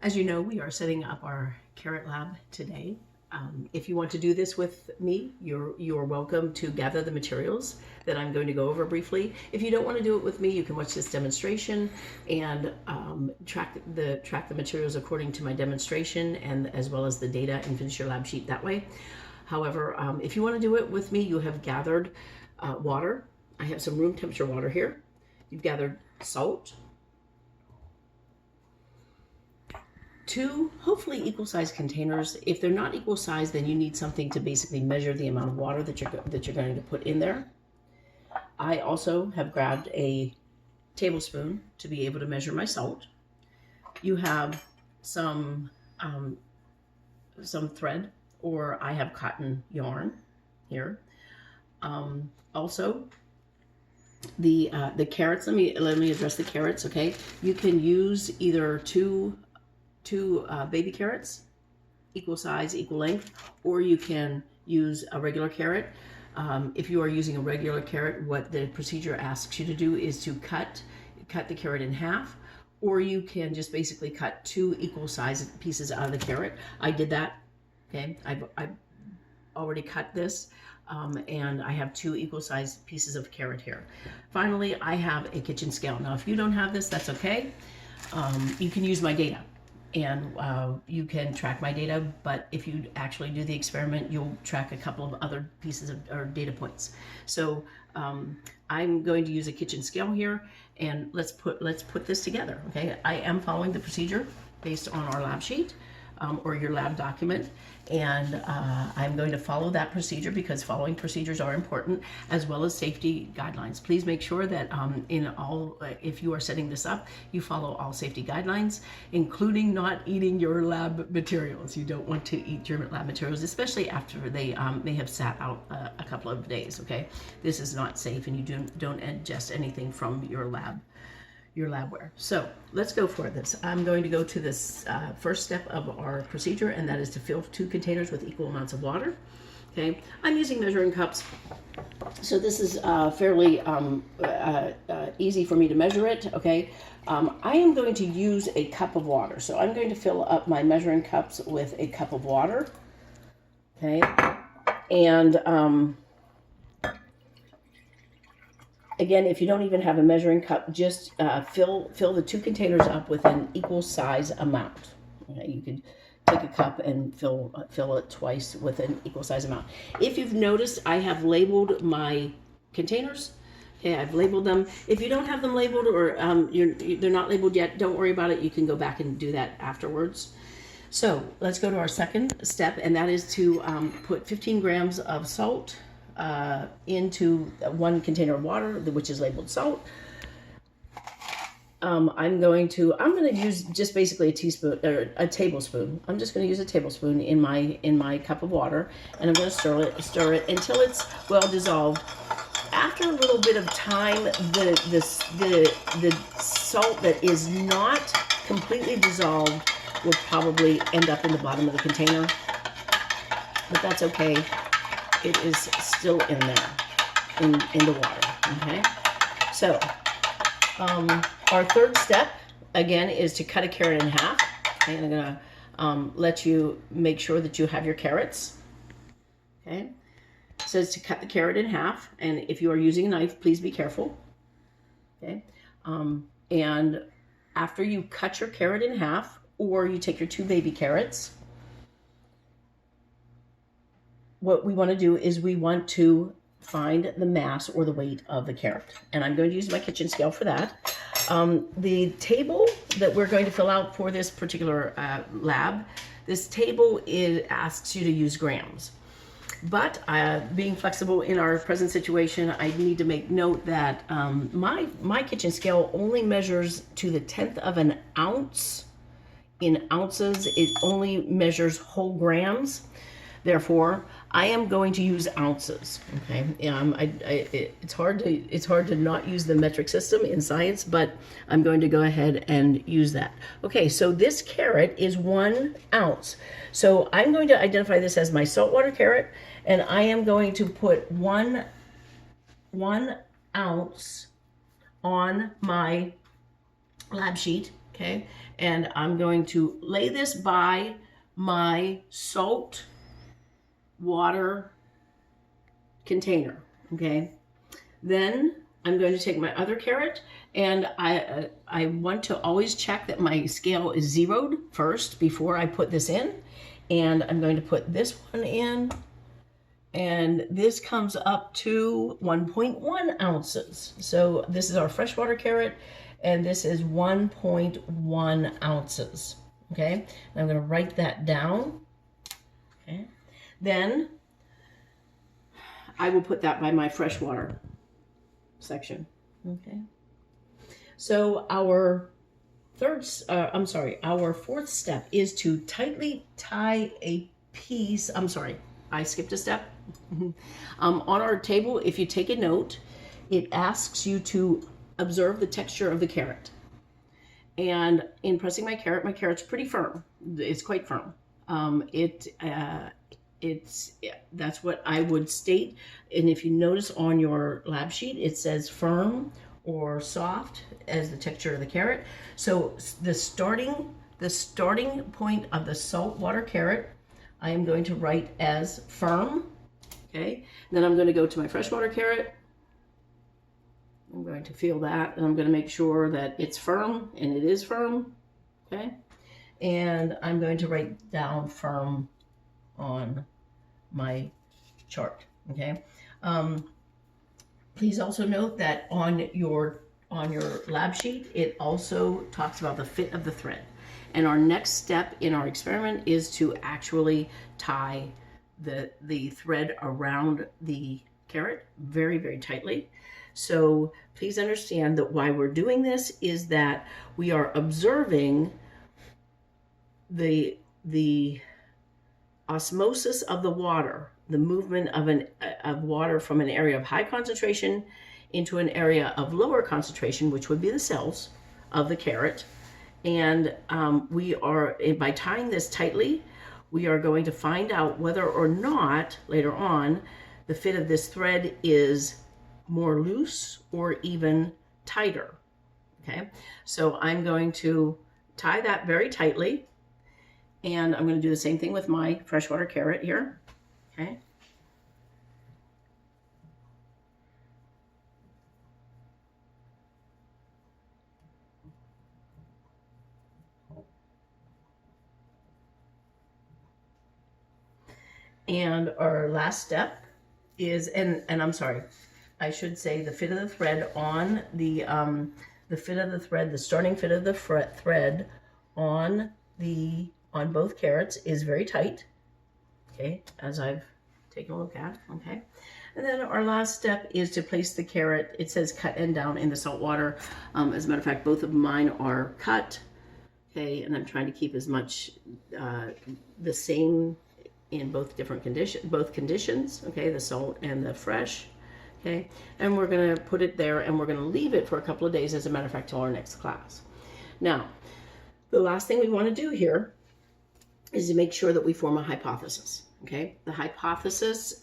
As you know, we are setting up our carrot lab today. If you want to do this with me, you're welcome to gather the materials that I'm going to go over briefly. If you don't want to do it with me, you can watch this demonstration and track the materials according to my demonstration, and as well as the data, and finish your lab sheet that way. However, if you want to do it with me, you have gathered water. I have some room temperature water here. You've gathered salt, two hopefully equal size containers. If they're not equal size, then you need something to basically measure the amount of water that you're going to put in there. I also have grabbed a tablespoon to be able to measure my salt. You have some thread, or I have cotton yarn here. Also, the carrots. Let me address the carrots. Okay, you can use either two baby carrots, equal size, equal length, or you can use a regular carrot. If you are using a regular carrot, what the procedure asks you to do is to cut the carrot in half, or you can just basically cut two equal size pieces out of the carrot. I did that. Okay, I've already cut this, and I have two equal size pieces of carrot here. Finally, I have a kitchen scale. Now, if you don't have this, that's okay. You can use my data, and you can track my data, but if you actually do the experiment, you'll track a couple of other pieces of or data points. So I'm going to use a kitchen scale here, and let's put this together. Okay, I am following the procedure based on our lab sheet, or your lab document, and I'm going to follow that procedure because following procedures are important, as well as safety guidelines. Please make sure that if you are setting this up, you follow all safety guidelines, including not eating your lab materials. You don't want to eat your lab materials, especially after they may have sat out a couple of days. Okay, this is not safe, and you don't ingest anything from your labware. So let's go for this. I'm going to go to this first step of our procedure, and that is to fill two containers with equal amounts of water. Okay, I'm using measuring cups, so this is fairly easy for me to measure it. Okay, I am going to use a cup of water, so I'm going to fill up my measuring cups with a cup of water. Okay, and again, if you don't even have a measuring cup, just fill the two containers up with an equal size amount. Okay, you could take a cup and fill it twice with an equal size amount. If you've noticed, I have labeled my containers. Okay, I've labeled them. If you don't have them labeled, or they're not labeled yet, don't worry about it. You can go back and do that afterwards. So let's go to our second step, and that is to put 15 grams of salt into one container of water, which is labeled salt. I'm going to use just basically a teaspoon or a tablespoon. I'm just going to use a tablespoon in my cup of water, and I'm going to stir it until it's well dissolved. After a little bit of time, the salt that is not completely dissolved will probably end up in the bottom of the container, but that's okay. It is still in there, in the water. Okay, so our third step again is to cut a carrot in half. Okay, and I'm gonna let you make sure that you have your carrots. Okay, it says to cut the carrot in half, and if you are using a knife, please be careful. Okay, and after you cut your carrot in half, or you take your two baby carrots, what we want to do is we want to find the mass or the weight of the carrot. And I'm going to use my kitchen scale for that. The table that we're going to fill out for this particular lab, this table asks you to use grams. But being flexible in our present situation, I need to make note that my kitchen scale only measures to the 1/10 of an ounce. In ounces, it only measures whole grams. Therefore, I am going to use ounces. Okay, it's hard to not use the metric system in science, but I'm going to go ahead and use that. Okay, so this carrot is 1 ounce. So I'm going to identify this as my saltwater carrot, and I am going to put one ounce on my lab sheet. Okay, And I'm going to lay this by my salt water container, okay? Then I'm going to take my other carrot, and I want to always check that my scale is zeroed first before I put this in. And I'm going to put this one in, and this comes up to 1.1 ounces. So this is our freshwater carrot, and this is 1.1 ounces, okay? And I'm gonna write that down, okay? Then I will put that by my freshwater section, okay? So our our fourth step is to tightly tie a piece, I skipped a step. On our table, if you take a note, it asks you to observe the texture of the carrot. And in pressing my carrot's pretty firm. It's quite firm. That's what I would state. And if you notice on your lab sheet, it says firm or soft as the texture of the carrot. So the starting point of the saltwater carrot, I am going to write as firm, okay? Then I'm going to go to my freshwater carrot. I'm going to feel that, and I'm going to make sure that it's firm, and it is firm, okay? And I'm going to write down firm on my chart, okay? Please also note that on your lab sheet, it also talks about the fit of the thread. And our next step in our experiment is to actually tie the thread around the carrot very, very tightly. So please understand that why we're doing this is that we are observing the osmosis of the water, the movement of water from an area of high concentration into an area of lower concentration, which would be the cells of the carrot. And by tying this tightly, we are going to find out whether or not later on the fit of this thread is more loose or even tighter, okay? So I'm going to tie that very tightly, and I'm going to do the same thing with my freshwater carrot here, okay? And our last step is, and I'm sorry, I should say the fit of the thread on the fit of the thread, the starting fit of the thread on both carrots is very tight, okay, as I've taken a look at, okay. And then our last step is to place the carrot. It says cut end down in the salt water. As a matter of fact, both of mine are cut, okay, and I'm trying to keep as much the same in both conditions, okay, the salt and the fresh, okay, and we're going to put it there, and we're going to leave it for a couple of days, as a matter of fact, till our next class. Now, the last thing we want to do here is to make sure that we form a hypothesis, okay? The hypothesis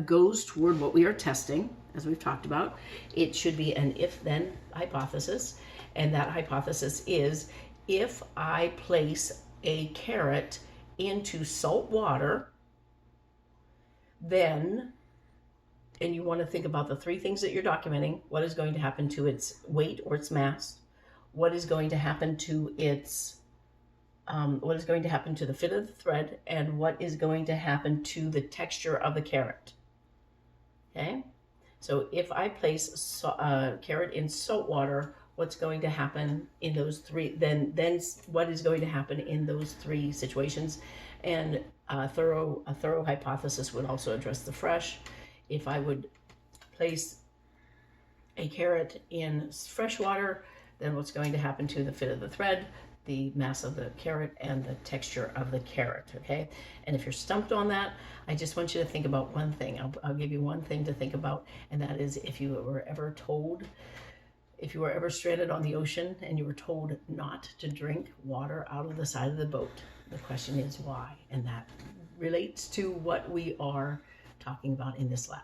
goes toward what we are testing, as we've talked about. It should be an if-then hypothesis, and that hypothesis is if I place a carrot into salt water, then, and you want to think about the three things that you're documenting: what is going to happen to its weight or its mass, what is going to happen to its what is going to happen to the fit of the thread, and what is going to happen to the texture of the carrot, okay? So if I place a carrot in salt water, what's going to happen in those three, then what is going to happen in those three situations? And a thorough hypothesis would also address the fresh. If I would place a carrot in fresh water, then what's going to happen to the fit of the thread, the mass of the carrot, and the texture of the carrot, okay? And if you're stumped on that, I just want you to think about one thing. I'll give you one thing to think about, and that is if you were ever stranded on the ocean and you were told not to drink water out of the side of the boat, the question is why? And that relates to what we are talking about in this lab.